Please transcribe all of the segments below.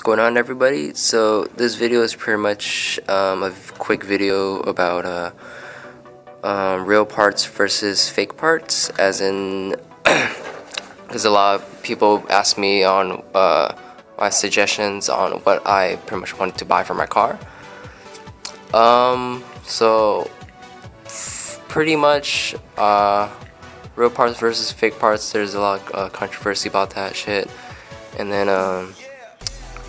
going on, everybody? So this video is pretty much a quick video about real parts versus fake parts, as in because a lot of people ask me on my suggestions on what I pretty much wanted to buy for my car. So pretty much real parts versus fake parts, there's a lot of controversy about that shit. And then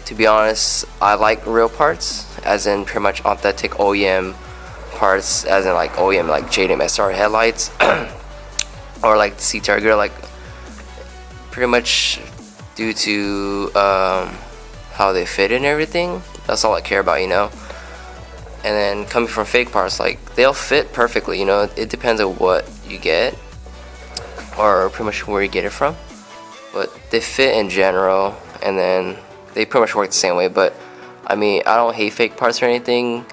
to be honest, I like real parts, as in pretty much authentic OEM parts, as in like OEM like JDM SR headlights or like the CTR gear, like pretty much due to how they fit and everything. That's all I care about, you know. And then coming from fake parts, like they'll fit perfectly, you know. It depends on what you get or pretty much where you get it from, but they fit in general, and then they pretty much work the same way. But I mean, I don't hate fake parts or anything.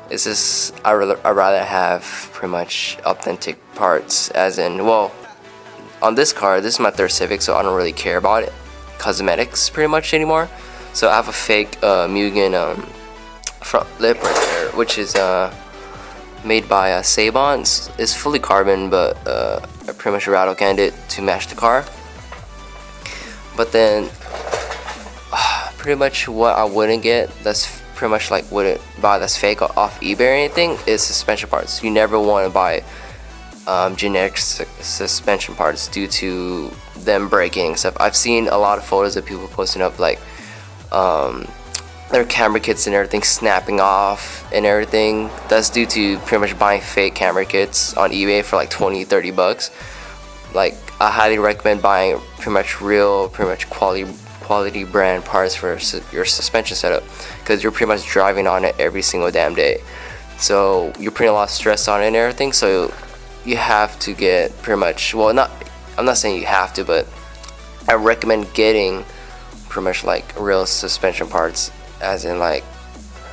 It's just I'd rather have pretty much authentic parts, as in, well, on this car, this is my third Civic, so I don't really care about it, cosmetics pretty much anymore. So I have a fake Mugen front lip right there, which is made by Sabon. It's fully carbon, but I pretty much rattle canned it to match the car. But then pretty much what I wouldn't get, that's pretty much like wouldn't buy that's fake off eBay or anything, is suspension parts. You never want to buy generic suspension parts due to them breaking and stuff. I've seen a lot of photos of people posting up like their camera kits and everything snapping off and everything. That's due to pretty much buying fake camera kits on eBay for like 20-30 bucks. Like, I highly recommend buying pretty much real, pretty much quality brand parts for your suspension setup, because you're pretty much driving on it every single damn day, so you're putting a lot of stress on it and everything. So you have to get pretty much, well, I'm not saying you have to, but I recommend getting pretty much like real suspension parts, as in like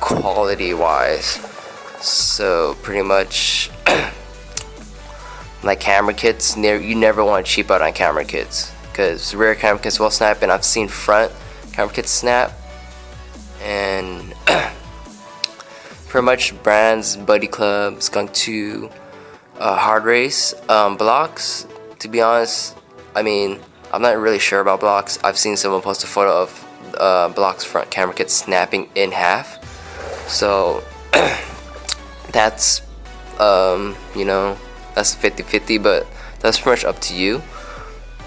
quality wise. So pretty much like camera kits, you never want to cheap out on camera kits, because rear camera kits will snap, and I've seen front camera kits snap. And pretty much brands, Buddy Club, Skunk 2, Hard Race, blocks, to be honest, I mean, I'm not really sure about blocks. I've seen someone post a photo of blocks front camera kit snapping in half, so that's you know, that's 50-50, but that's pretty much up to you.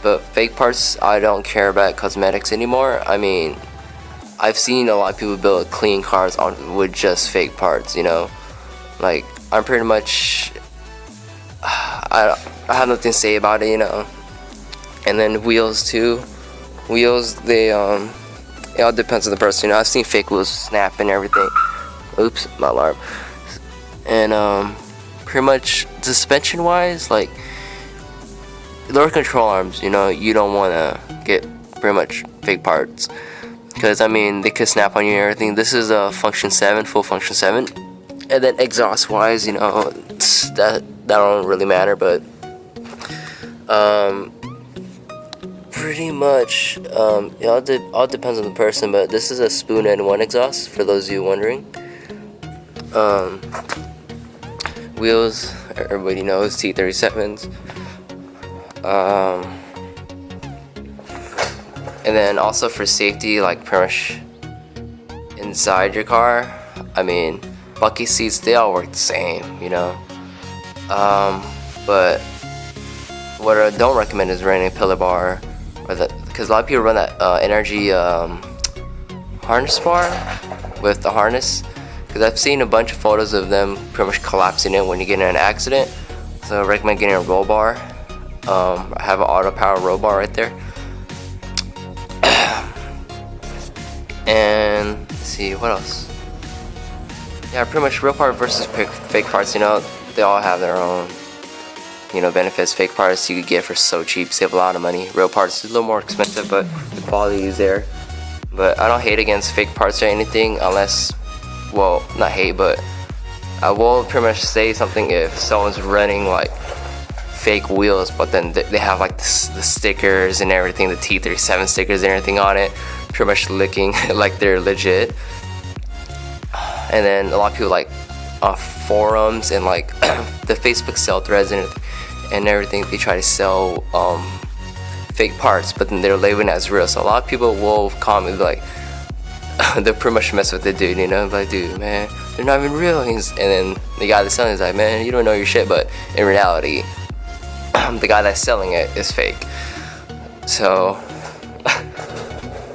But fake parts, I don't care about cosmetics anymore. I mean, I've seen a lot of people build clean cars with just fake parts, you know. Like, I'm pretty much, I have nothing to say about it, you know. And then wheels too. Wheels, it all depends on the person, you know. I've seen fake wheels snap and everything. Oops, my alarm. And pretty much suspension wise, like lower control arms, you know, you don't want to get pretty much fake parts, because I mean, they could snap on you and everything. This is a function 7, full function 7. And then exhaust wise, you know, that don't really matter, but pretty much it all depends on the person. But this is a spoon and one exhaust, for those of you wondering. Wheels, everybody knows, T37s. And then also for safety, like pretty much inside your car, I mean, bucket seats, they all work the same, you know. But what I don't recommend is running a pillar bar, because a lot of people run that energy harness bar with the harness, because I've seen a bunch of photos of them pretty much collapsing it when you get in an accident. So I recommend getting a roll bar. I have an auto power roll bar right there. And let's see, what else? Yeah, pretty much real part versus fake parts, you know, they all have their own, you know, benefits. Fake parts you could get for so cheap, save a lot of money. Real parts is a little more expensive, but the quality is there. But I don't hate against fake parts or anything, unless, well, not hate, but I will pretty much say something if someone's running like fake wheels, but then they have like the stickers and everything, the T37 stickers and everything on it. pretty much looking like they're legit. And then a lot of people like forums and like the Facebook sell threads and everything, they try to sell fake parts, but then they're labeling as real. So a lot of people will comment like they're pretty much mess with the dude, you know, like, dude, man, they're not even real. And then the guy that's selling is like, man, you don't know your shit. But in reality, the guy that's selling it is fake. So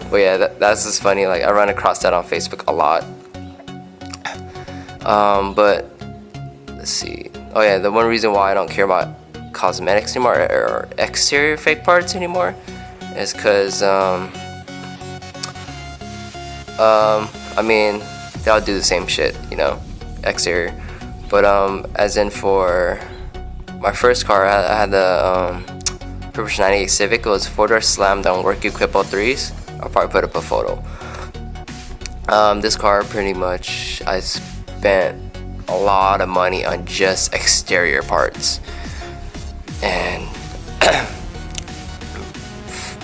but yeah, that's just funny. Like, I run across that on Facebook a lot. But let's see. Oh yeah, the one reason why I don't care about cosmetics anymore or exterior fake parts anymore is because I mean, they all do the same shit, you know, exterior. But as in for my first car, I had the Peripherals 98 Civic. It was 4-door slam down work equipped all threes. I'll probably put up a photo. This car, pretty much, I spent a lot of money on just exterior parts, and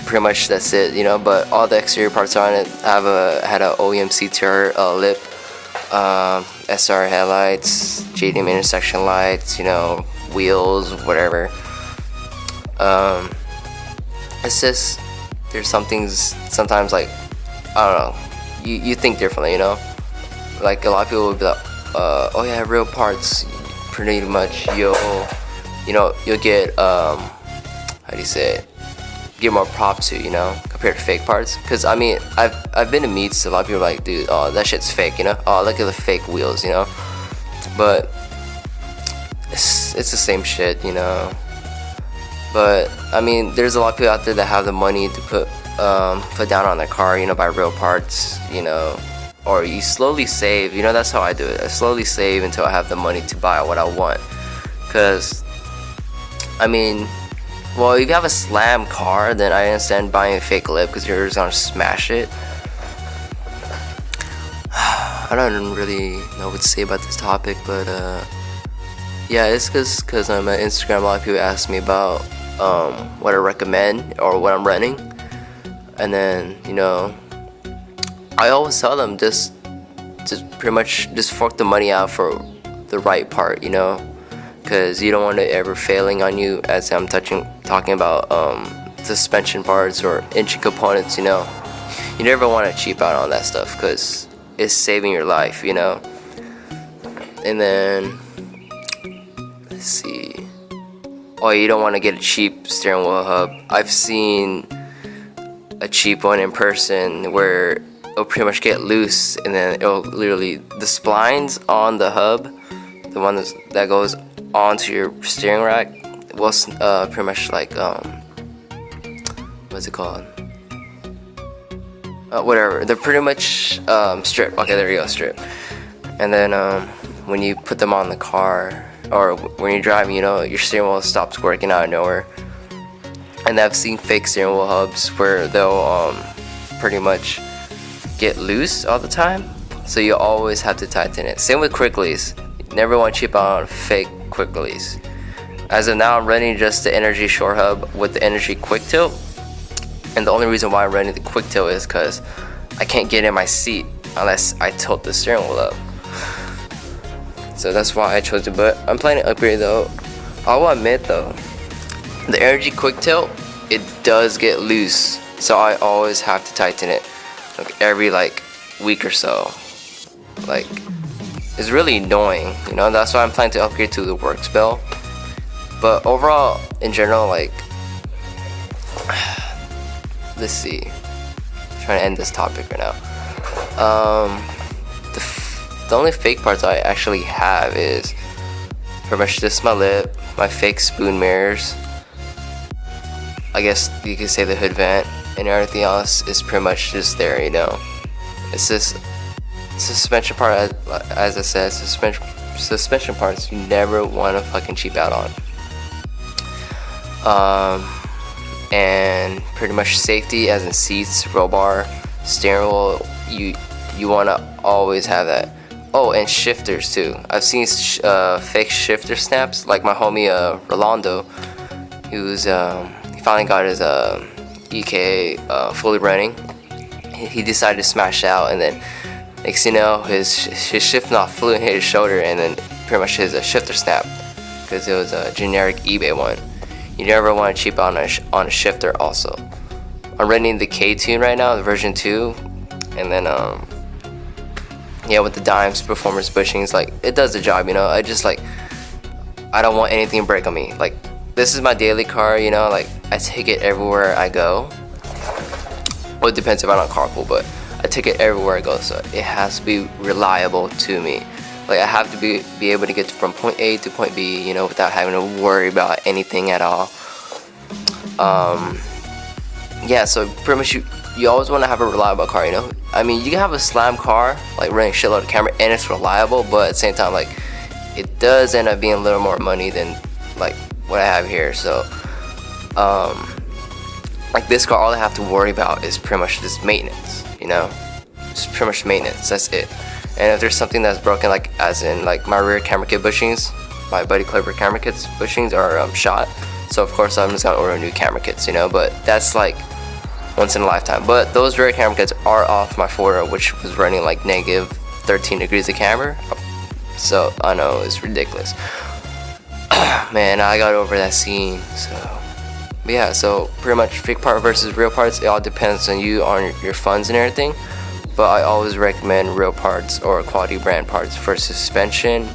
pretty much that's it, you know. But all the exterior parts on it had a OEM CTR lip, SR headlights, JDM intersection lights, you know, wheels, whatever. It's just, there's some things sometimes, like, I don't know, you think differently, you know. Like, a lot of people would be like, oh yeah, real parts, pretty much you'll get how do you say it, get more props to, you know, compared to fake parts. Because I mean, I've been to meets, a lot of people are like, dude, oh, that shit's fake, you know, oh, look at the fake wheels, you know. But it's the same shit, you know. But I mean, there's a lot of people out there that have the money to put down on their car, you know, buy real parts, you know. Or you slowly save, you know. That's how I do it. I slowly save until I have the money to buy what I want. Because I mean, well, if you have a slam car, then I understand buying a fake lip because you're just gonna smash it. I don't really know what to say about this topic, but yeah, it's because I'm on Instagram. A lot of people ask me about what I recommend or what I'm running, and then, you know, I always tell them just pretty much just fork the money out for the right part, you know, because you don't want it ever failing on you. As I'm talking about suspension parts or engine components, you know, you never want to cheap out on that stuff because it's saving your life, you know. And then let's see. Oh, you don't want to get a cheap steering wheel hub. I've seen a cheap one in person where it'll pretty much get loose, and then it'll literally, the splines on the hub, the one that goes onto your steering rack, was pretty much like what's it called? Whatever. They're pretty much strip. Okay, there you go, strip. And then when you put them on the car or when you're driving, you know, your steering wheel stops working out of nowhere. And I've seen fake steering wheel hubs where they'll pretty much get loose all the time, so you always have to tighten it. Same with quick release. You never want to cheap out on fake quick release. As of now, I'm running just the Energy Shore hub with the Energy Quick Tilt, and the only reason why I'm running the Quick Tilt is because I can't get in my seat unless I tilt the steering wheel up. So that's why I chose it. But I'm planning to upgrade though. I will admit though, the Energy Quick Tilt, it does get loose, so I always have to tighten it like every week or so. Like, it's really annoying, you know. That's why I'm planning to upgrade to the Works Bell. But overall, in general, like, let's see, I'm trying to end this topic right now. The only fake parts I actually have is pretty much just my lip, my fake spoon mirrors, I guess you could say the hood vent, and everything else is pretty much just there, you know. It's just suspension part, as I said, suspension parts you never want to fucking cheap out on. And pretty much safety, as in seats, roll bar, steering wheel, you want to always have that. Oh, and shifters too. I've seen fake shifter snaps, like my homie Rolando, he finally got his EKA fully running. he decided to smash out, and then next you know his shift knob flew and hit his shoulder, and then pretty much his shifter snapped because it was a generic eBay one. You never want to cheap out on a shifter. Also, I'm running the K tune right now, the version 2, and then yeah, with the dimes, performance bushings, like it does the job, you know. I just like, I don't want anything to break on me. Like, this is my daily car, you know, like I take it everywhere I go. Well, it depends if I'm on carpool, but I take it everywhere I go, so it has to be reliable to me. Like, I have to be able to get from point A to point B, you know, without having to worry about anything at all. Yeah, so pretty much you always want to have a reliable car, you know. I mean, you can have a slam car, like running a shitload of camera, and it's reliable, but at the same time, like, it does end up being a little more money than like what I have here. So like this car, all I have to worry about is pretty much just maintenance, you know. It's pretty much maintenance, that's it. And if there's something that's broken, like as in like my rear camera kit bushings, my buddy Clever camera kits bushings are shot, so of course I'm just gonna order new camera kits, you know. But that's like once in a lifetime. But those rear camera kits are off my 4, which was running like negative 13 degrees of camber. So I know it's ridiculous. Man, I got over that scene. So but yeah, so pretty much fake part versus real parts, it all depends on you, on your funds and everything. But I always recommend real parts or quality brand parts for suspension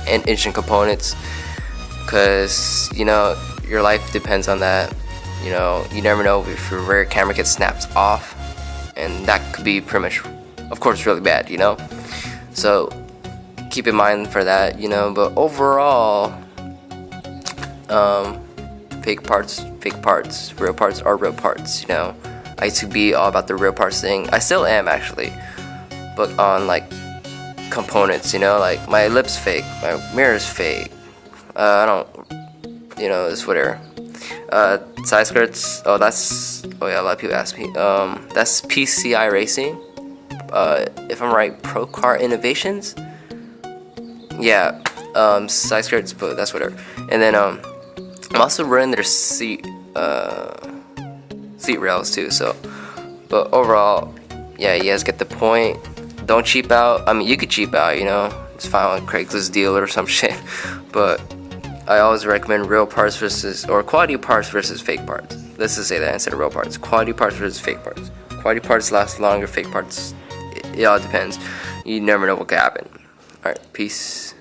and engine components, because you know your life depends on that. You know, you never know if your rear camera kit snaps off, and that could be pretty much, of course, really bad, you know. So keep in mind for that, you know. But overall, fake parts, real parts are real parts, you know. I used to be all about the real parts thing. I still am, actually, but on like components, you know, like my lip's fake, my mirror's fake. I don't, you know, it's whatever. Side skirts. Oh yeah, a lot of people ask me. That's PCI Racing. If I'm right, Pro Car Innovations. Yeah. Side skirts, but that's whatever. And then I'm also running their seat rails too. So, but overall, yeah, you guys get the point. Don't cheap out. I mean, you could cheap out, you know. It's fine on Craigslist deal or some shit. But I always recommend real parts versus, or quality parts versus fake parts. Let's just say that instead of real parts. Quality parts versus fake parts. Quality parts last longer, fake parts, it all depends. You never know what could happen. Alright, peace.